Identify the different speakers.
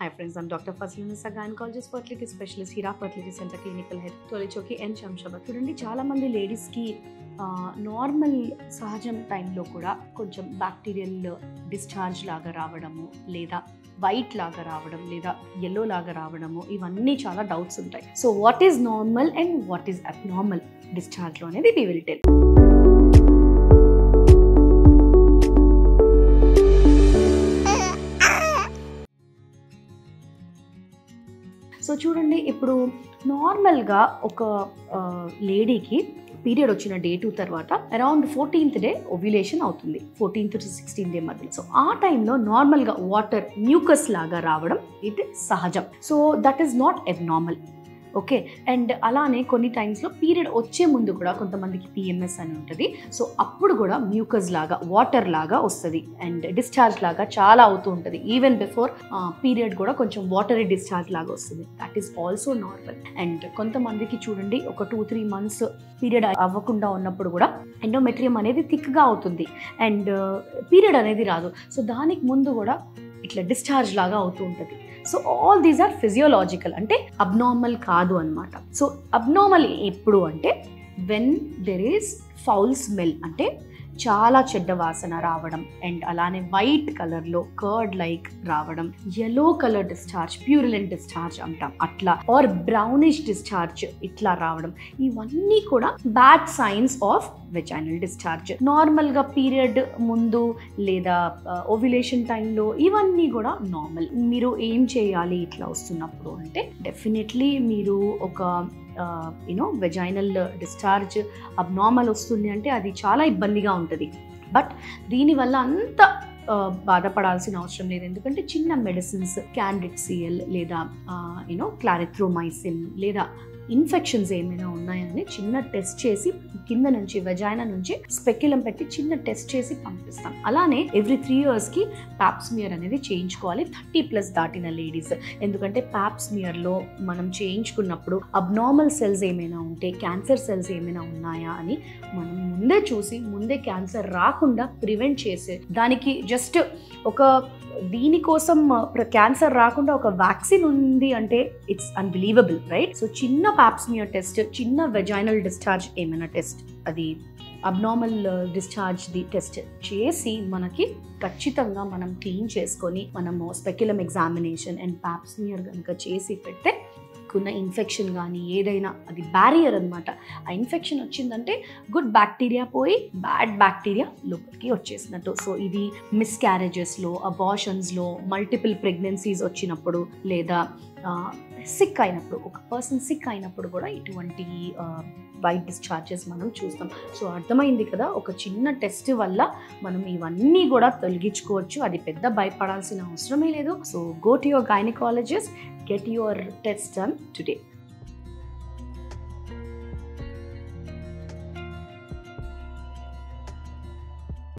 Speaker 1: Hi friends, I'm Dr. Fazlun Nisa, gynecologist, fertility specialist, Hira Fertility Center, clinical head, Tolichoki and Shamshabad. చూడండి చాలా మంది ladies కి normal సహజం టైంలో కూడా కొంచెం బ్యాక్టీరియల్ డిశ్చార్జ్ లాగా రావడము లేదా వైట్ లాగా రావడం లేదా yellow లాగా రావడము ఇవన్నీ చాలా డౌట్స్ ఉంటాయి. So what is normal and what is abnormal discharge లో అనేది we will tell. సో చూడండి, ఇప్పుడు నార్మల్గా ఒక లేడీకి పీరియడ్ వచ్చిన డే 2 తర్వాత అరౌండ్ 14th డే ఓవ్యులేషన్ అవుతుంది, 14th to 16th డే మధ్యలో. సో ఆ టైంలో నార్మల్గా వాటర్ మ్యూకస్ లాగా రావడం ఇది సహజం. So that is not abnormal. Okay, and అలానే కొన్ని టైమ్స్లో పీరియడ్ వచ్చే ముందు కూడా కొంతమందికి PMS అని ఉంటుంది. సో అప్పుడు కూడా మ్యూకస్ లాగా వాటర్ లాగా వస్తుంది అండ్ డిశ్చార్జ్ లాగా చాలా అవుతూ ఉంటుంది. ఈవెన్ బిఫోర్ పీరియడ్ కూడా కొంచెం వాటరీ డిశ్చార్జ్ లాగా వస్తుంది. That is also normal. And కొంతమందికి చూడండి, ఒక 2-3 months పీరియడ్ అవ్వకుండా ఉన్నప్పుడు కూడా ఎండోమెట్రియం అనేది థిక్గా అవుతుంది అండ్ పీరియడ్ అనేది రాదు. సో దానికి ముందు కూడా ఇట్లా డిశ్చార్జ్ లాగా అవుతూ ఉంటుంది. So all these are physiological, అంటే అబ్నార్మల్ కాదు అనమాట. సో అబ్నార్మల్ ఎప్పుడు అంటే when there is foul smell, అంటే చాలా చెడ్డ వాసన రావడం అండ్ అలానే వైట్ కలర్లో కర్డ్ లైక్ రావడం, yellow colour discharge, purulent discharge అంటాం అట్లా, ఆర్ బ్రౌనిష్ డిశ్చార్జ్ ఇట్లా రావడం, ఇవన్నీ కూడా bad signs of vaginal discharge. నార్మల్గా పీరియడ్ ముందు లేదా ఓవ్యులేషన్ టైంలో ఇవన్నీ కూడా నార్మల్. మీరు ఏం చేయాలి ఇట్లా వస్తున్నప్పుడు అంటే డెఫినెట్లీ మీరు ఒక వెజైనల్ డిశ్చార్జ్ అబ్నార్మల్ వస్తుంది అంటే అది చాలా ఇబ్బందిగా ఉంటుంది. బట్ దీనివల్ల అంత బాధపడాల్సిన అవసరం లేదు. ఎందుకంటే చిన్న మెడిసిన్స్, క్యాండిడ్సిఎల్ లేదా క్లారిథ్రోమైసిన్ లేదా ఇన్ఫెక్షన్స్ ఏమైనా ఉన్నాయని చిన్న టెస్ట్ చేసి కింద నుంచి వెజైనా నుంచి స్పెక్యులం పెట్టి చిన్న టెస్ట్ చేసి పంపిస్తాం. అలానే ఎవ్రీ 3 yearsకి ప్యాప్స్మియర్ అనేది చేయించుకోవాలి 30+ దాటిన లేడీస్. ఎందుకంటే ప్యాప్స్మియర్లో మనం చేయించుకున్నప్పుడు అబ్నార్మల్ సెల్స్ ఏమైనా ఉంటే, క్యాన్సర్ సెల్స్ ఏమైనా ఉన్నాయా అని మనం ముందే చూసి ముందే క్యాన్సర్ రాకుండా ప్రివెంట్ చేసే దానికి జస్ట్ ఒక దీనికోసం క్యాన్సర్ రాకుండా ఒక వ్యాక్సిన్ ఉంది అంటే ఇట్స్ అన్బిలీవబుల్, రైట్? సో చిన్న ప్యాప్స్మియర్ టెస్ట్, చిన్న వెజైనల్ డిశ్చార్జ్ ఏమైనా టెస్ట్, అది అబ్నార్మల్ డిశ్చార్జ్ ది టెస్ట్ చేసి మనకి ఖచ్చితంగా మనం క్లీన్ చేసుకొని మనము స్పెక్యులం ఎగ్జామినేషన్ అండ్ ప్యాప్స్మియర్ కనుక చేసి పెడితే ఉన్న ఇన్ఫెక్షన్ కానీ ఏదైనా అది బ్యారియర్ అనమాట. ఆ ఇన్ఫెక్షన్ వచ్చిందంటే గుడ్ బ్యాక్టీరియా పోయి బ్యాడ్ బ్యాక్టీరియా లోపలికి వచ్చేసినట్టు. సో ఇది మిస్క్యారేజెస్లో, అబార్షన్స్లో, మల్టిపుల్ ప్రెగ్నెన్సీస్ వచ్చినప్పుడు లేదా సిక్ అయినప్పుడు, ఒక పర్సన్ సిక్ అయినప్పుడు కూడా ఇటువంటి వైట్ డిశ్చార్జెస్ మనం చూస్తాం. సో అర్థమైంది కదా, ఒక చిన్న టెస్ట్ వల్ల మనం ఇవన్నీ కూడా తొలగించుకోవచ్చు. అది పెద్ద భయపడాల్సిన అవసరమే లేదు. So go to your gynaecologist, get your test done today.